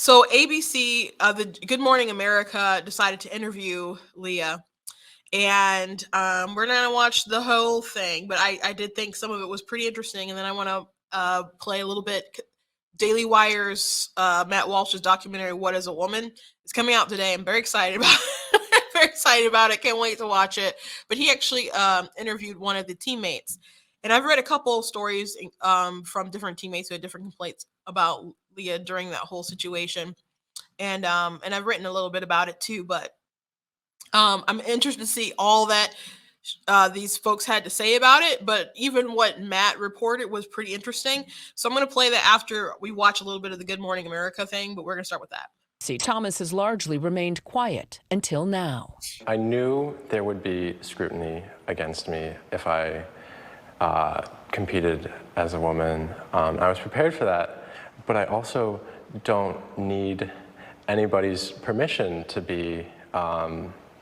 So ABC, the Good Morning America decided to interview Leah, and we're not gonna watch the whole thing, but I did think some of it was pretty interesting, and then I want to play a little bit. Daily Wire's Matt Walsh's documentary "What Is a Woman" is coming out today. I'm very excited about very excited about it. Can't wait to watch it. But he actually interviewed one of the teammates, and I've read a couple of stories from different teammates who had different complaints about Leah during that whole situation, and I've written a little bit about it too. But I'm interested to see all that these folks had to say about it. But even what Matt reported was pretty interesting. So I'm going to play that after we watch a little bit of the Good Morning America thing. But we're going to start with that. Thomas has largely remained quiet until now. I knew there would be scrutiny against me if I competed as a woman. I was prepared for that, but I also don't need anybody's permission to be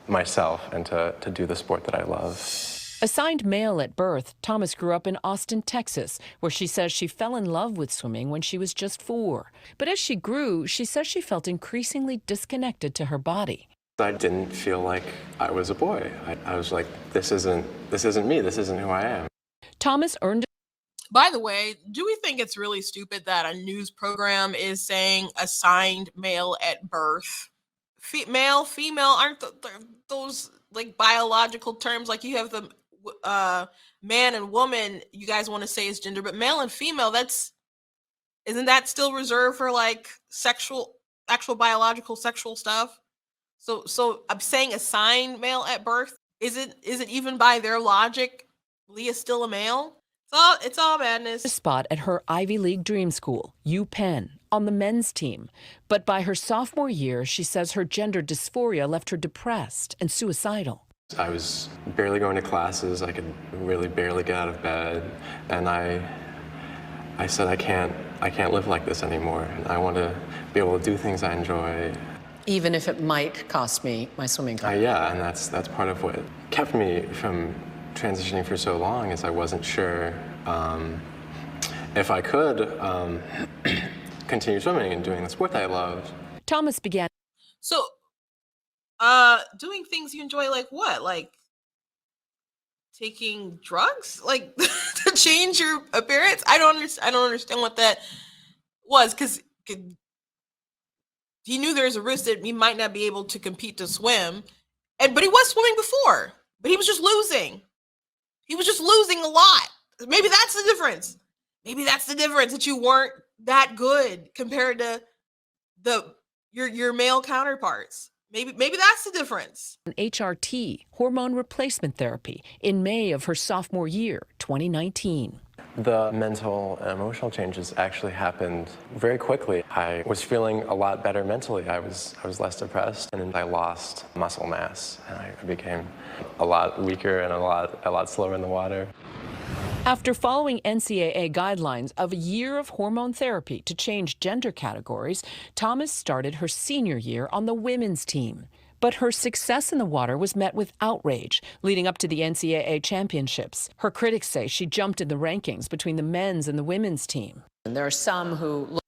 myself and to do the sport that I love. Assigned male at birth, Thomas grew up in Austin, Texas, where she says she fell in love with swimming when she was just 4. But as she grew, she says she felt increasingly disconnected to her body. I didn't feel like I was a boy. I was like, this isn't me, this isn't who I am. Thomas earned. By the way, do we think it's really stupid that a news program is saying assigned male at birth? Male, female, aren't those like biological terms? Like you have the man and woman, you guys want to say is gender, but male and female, isn't that still reserved for like actual biological sexual stuff? So I'm saying assigned male at birth. Is it even by their logic, Leah's still a male? It's all madness. A spot at her Ivy League dream school, UPenn, on the men's team. But by her sophomore year, she says her gender dysphoria left her depressed and suicidal. I was barely going to classes. I could really barely get out of bed, and I said I can't live like this anymore. And I want to be able to do things I enjoy, even if it might cost me my swimming career. Yeah, and that's part of what kept me from transitioning for so long, is I wasn't sure if I could continue swimming and doing the sport that I loved. Thomas began. So, doing things you enjoy, like what? Like taking drugs, like to change your appearance? I don't understand what that was, because he knew there's a risk that he might not be able to compete to swim, but he was swimming before, but he was just losing. He was just losing a lot. Maybe that's the difference. Maybe that's the difference, that you weren't that good compared to your male counterparts. Maybe that's the difference. An HRT, hormone replacement therapy, in May of her sophomore year, 2019. The mental and emotional changes actually happened very quickly. I was feeling a lot better mentally. I was less depressed, and I lost muscle mass, and I became a lot weaker and a lot slower in the water. After following NCAA guidelines of a year of hormone therapy to change gender categories, Thomas started her senior year on the women's team. But her success in the water was met with outrage leading up to the NCAA championships. Her critics say she jumped in the rankings between the men's and the women's team. And there are some who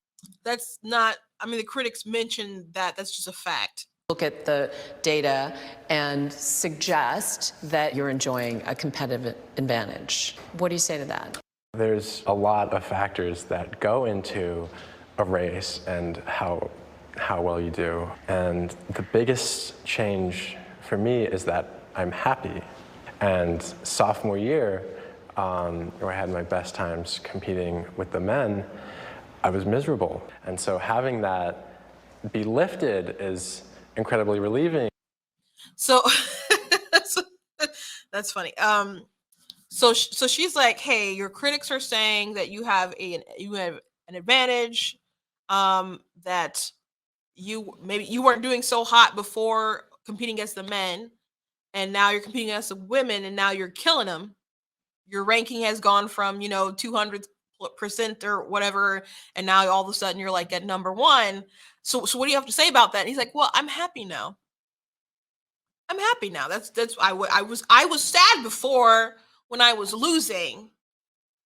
that's not, I mean, the critics mentioned that. That's just a fact. Look at the data and suggest that you're enjoying a competitive advantage. What do you say to that? There's a lot of factors that go into a race and how well you do. And the biggest change for me is that I'm happy. And sophomore year, where I had my best times competing with the men, I was miserable. And so having that be lifted is incredibly relieving. So that's funny. So she's like, hey, your critics are saying that you have an advantage, that maybe you weren't doing so hot before competing against the men, and now you're competing against the women, and now you're killing them. Your ranking has gone from 200% or whatever, and now all of a sudden you're like at number 1. So what do you have to say about that? And he's like, well, I'm happy now. I'm happy now. That's I was sad before when I was losing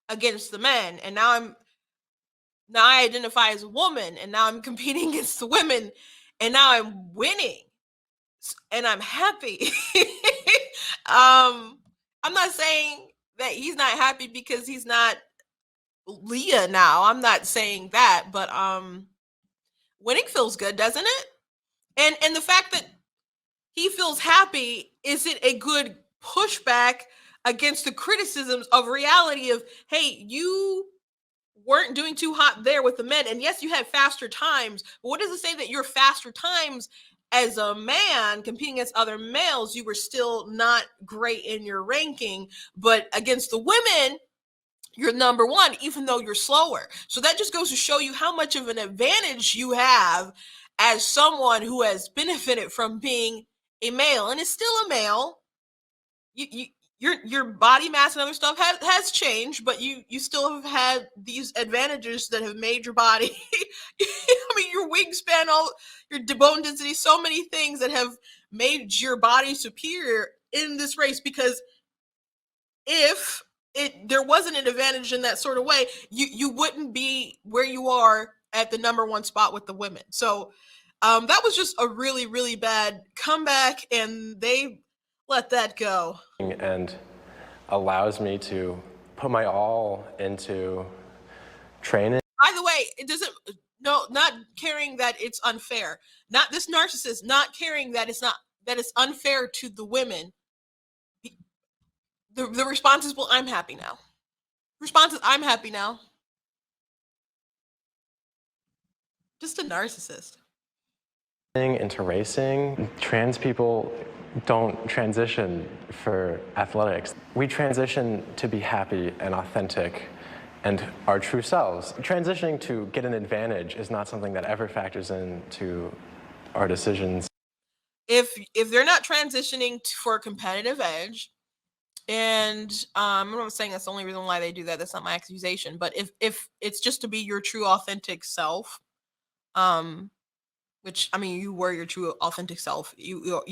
against the men, and now now I identify as a woman, and now I'm competing against the women, and now I'm winning, and I'm happy. I'm not saying that he's not happy because he's not Lia now. I'm not saying that, but winning feels good, doesn't it? And the fact that he feels happy, is it a good pushback against the criticisms of reality of, hey, you weren't doing too hot there with the men, and yes, you had faster times, but what does it say that your faster times as a man competing against other males, you were still not great in your ranking, but against the women, you're number one, even though you're slower. So that just goes to show you how much of an advantage you have as someone who has benefited from being a male and is still a male. Your body mass and other stuff has changed, but you still have had these advantages that have made your body. I mean, your wingspan, all your bone density, so many things that have made your body superior in this race. Because if there wasn't an advantage in that sort of way, you wouldn't be where you are at the number one spot with the women. So that was just a really, really bad comeback, and they let that go. And allows me to put my all into training. By the way, it doesn't, no, not caring that it's unfair. Not this narcissist, not caring that it's unfair to the women. The response is, well, I'm happy now. Response is, I'm happy now. Just a narcissist. Into racing, trans people don't transition for athletics. We transition to be happy and authentic and our true selves. Transitioning to get an advantage is not something that ever factors into our decisions. If they're not transitioning for a competitive edge, and I'm not saying that's the only reason why they do that, that's not my accusation, but if it's just to be your true authentic self, which, I mean, you were your true authentic self, you're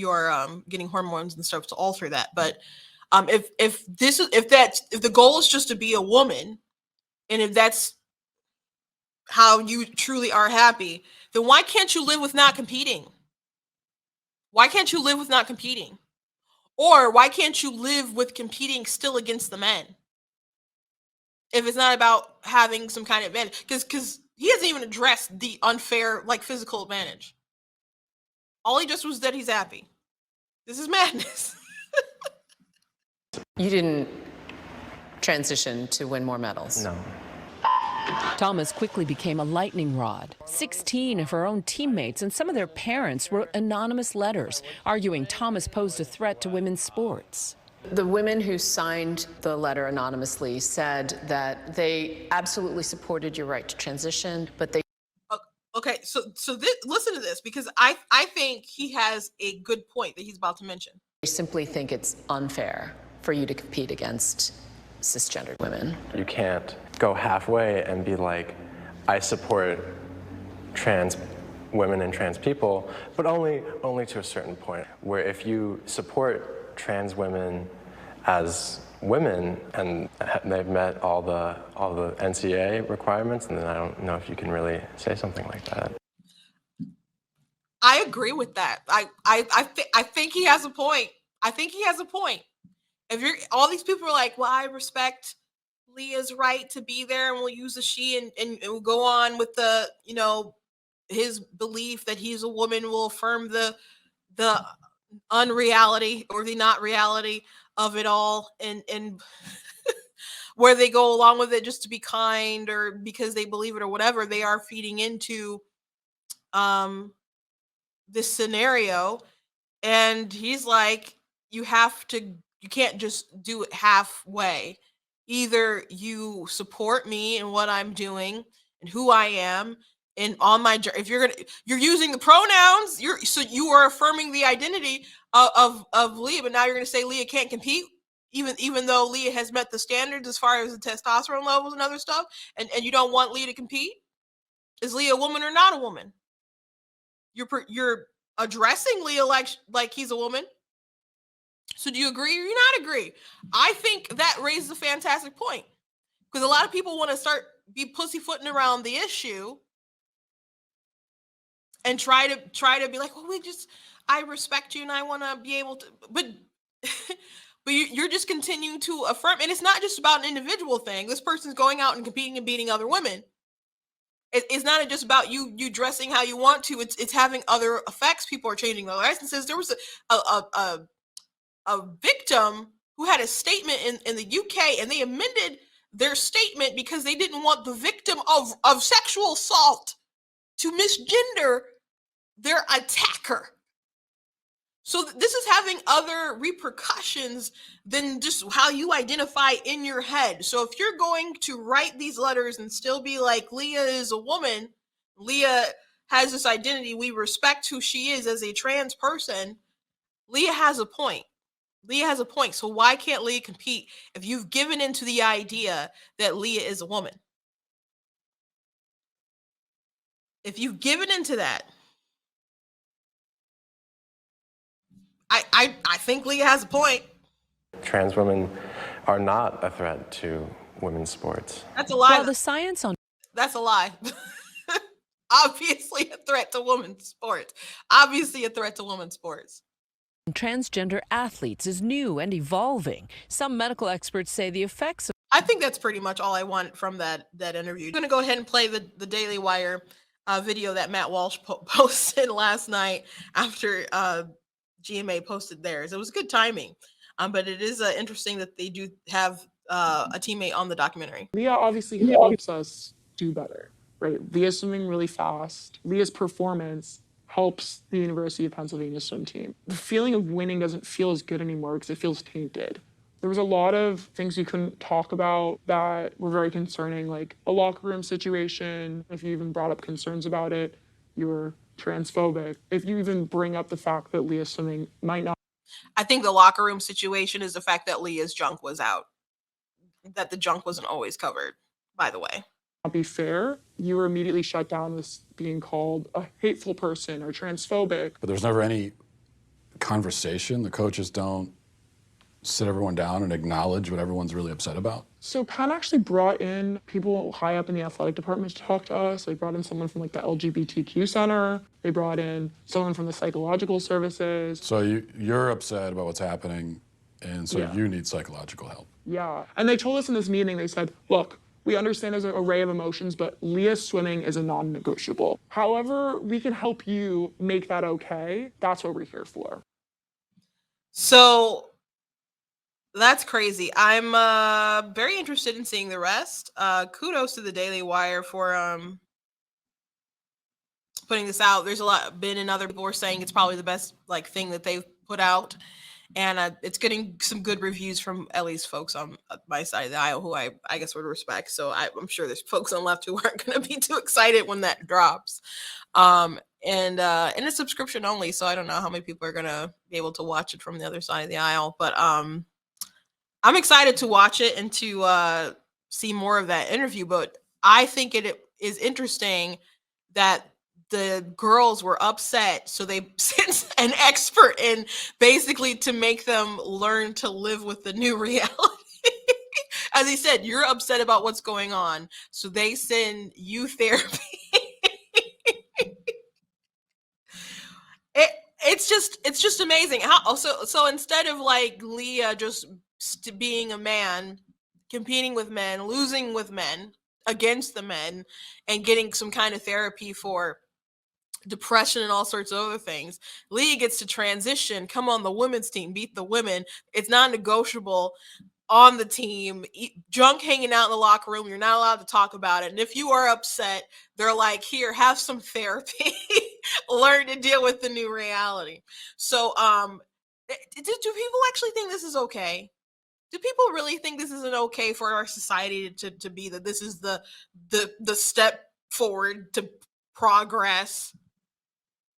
getting hormones and stuff to alter that, but if the goal is just to be a woman, and if that's how you truly are happy, then why can't you live with not competing? Why can't you live with not competing? Or why can't you live with competing still against the men? If it's not about having some kind of advantage, because he hasn't even addressed the unfair, like, physical advantage. All he just was that he's happy. This is madness. You didn't transition to win more medals. No. Thomas quickly became a lightning rod. 16 of her own teammates and some of their parents wrote anonymous letters arguing Thomas posed a threat to women's sports. The women who signed the letter anonymously said that they absolutely supported your right to transition, but they... Okay, so listen to this, because I think he has a good point that he's about to mention. They simply think it's unfair for you to compete against cisgendered women. You can't go halfway and be like, I support trans women and trans people, but only to a certain point, where if you support trans women as women and they've met all the NCAA requirements, then I don't know if you can really say something like that. I agree with that. I think he has a point. I think he has a point. If you're, all these people are like, well, I respect Lia's right to be there, and we'll use the she, and we'll go on with the, his belief that he's a woman will affirm the unreality or the not reality of it all, and where they go along with it just to be kind or because they believe it or whatever, they are feeding into this scenario. And he's like, you can't just do it halfway. Either you support me and what I'm doing and who I am, and on my, if you're using the pronouns, you are affirming the identity of Lia, but now you're gonna say Lia can't compete, even though Lia has met the standards as far as the testosterone levels and other stuff, and you don't want Lia to compete. Is Lia a woman or not a woman? You're addressing Lia like he's a woman. So do you agree or you not agree? I think that raises a fantastic point, because a lot of people want to start be pussyfooting around the issue and try to be like, well, I respect you and I want to be able to, but but you're just continuing to affirm, and it's not just about an individual thing. This person's going out and competing and beating other women. It's not just about you dressing how you want to. It's having other effects. People are changing their licenses. There was a victim who had a statement in the UK, and they amended their statement because they didn't want the victim of sexual assault to misgender their attacker. So this is having other repercussions than just how you identify in your head. So if you're going to write these letters and still be like, Lia is a woman, Lia has this identity, we respect who she is as a trans person, Lia has a point. Lia has a point. So why can't Lia compete if you've given into the idea that Lia is a woman? If you've given into that, I think Lia has a point. Trans women are not a threat to women's sports. That's a lie. While the science on That's a lie. Obviously a threat to women's sports. Obviously a threat to women's sports. transgender athletes is new and evolving, some medical experts say the effects of I think that's pretty much all I want from that interview. I'm going to go ahead and play the Daily Wire video that Matt Walsh posted last night after GMA posted theirs. It was good timing, but it is interesting that they do have a teammate on the documentary. Lia obviously helps us do better, right? Lia's swimming really fast. Lia's performance helps the University of Pennsylvania swim team. The feeling of winning doesn't feel as good anymore because it feels tainted. There was a lot of things you couldn't talk about that were very concerning, like a locker room situation. If you even brought up concerns about it, you were transphobic. If you even bring up the fact that Lia swimming might not. I think the locker room situation is the fact that Lia's junk was out, that the junk wasn't always covered, by the way. Not be fair, you were immediately shut down as being called a hateful person or transphobic. But there's never any conversation. The coaches don't sit everyone down and acknowledge what everyone's really upset about. So Penn actually brought in people high up in the athletic department to talk to us. They brought in someone from like the LGBTQ center. They brought in someone from the psychological services. So you're upset about what's happening, and so you need psychological help. Yeah, and they told us in this meeting, they said, look, we understand there's an array of emotions, but Lia's swimming is a non-negotiable. However, we can help you make that okay. That's what we're here for. So that's crazy. I'm very interested in seeing the rest. Kudos to the Daily Wire for putting this out. There's been another people were saying it's probably the best thing that they've put out, and it's getting some good reviews from at least folks on my side of the aisle who I guess would respect. So I'm sure there's folks on the left who aren't going to be too excited when that drops. And it's subscription only, so I don't know how many people are going to be able to watch it from the other side of the aisle, but I'm excited to watch it and to see more of that interview. But I think it is interesting that the girls were upset, so they sent an expert in basically to make them learn to live with the new reality. As he said, you're upset about what's going on, so they send you therapy. It's just amazing how so instead of Lia just being a man, competing with men, losing with men, against the men, and getting some kind of therapy for depression and all sorts of other things, Lia gets to transition, come on the women's team, beat the women. It's non-negotiable on the team, junk hanging out in the locker room. You're not allowed to talk about it. And if you are upset, they're like, here, have some therapy. Learn to deal with the new reality. So do people actually think this is okay? Do people really think this isn't okay for our society to be that this is the step forward to progress,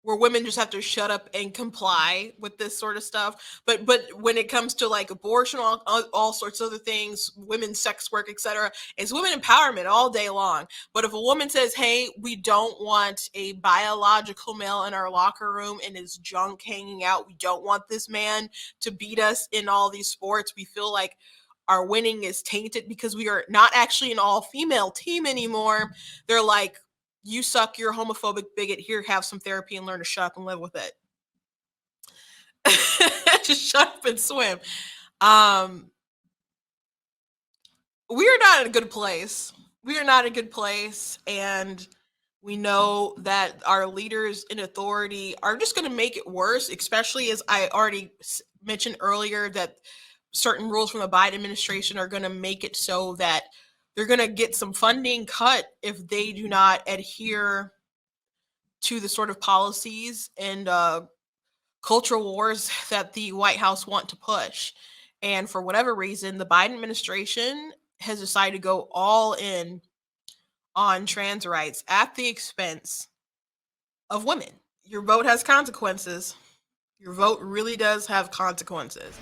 where women just have to shut up and comply with this sort of stuff? But when it comes to abortion, all sorts of other things, women's sex work, etc., it's women empowerment all day long. But if a woman says, hey, we don't want a biological male in our locker room and his junk hanging out, we don't want this man to beat us in all these sports, we feel like our winning is tainted because we are not actually an all-female team anymore. They're like, you suck, you're a homophobic bigot, here, have some therapy and learn to shut up and live with it. Just shut up and swim. We are not in a good place. We are not in a good place, and we know that our leaders in authority are just going to make it worse, especially as I already mentioned earlier that certain rules from the Biden administration are going to make it so that they're going to get some funding cut if they do not adhere to the sort of policies and cultural wars that the White House want to push. And for whatever reason, the Biden administration has decided to go all in on trans rights at the expense of women. Your vote has consequences. Your vote really does have consequences.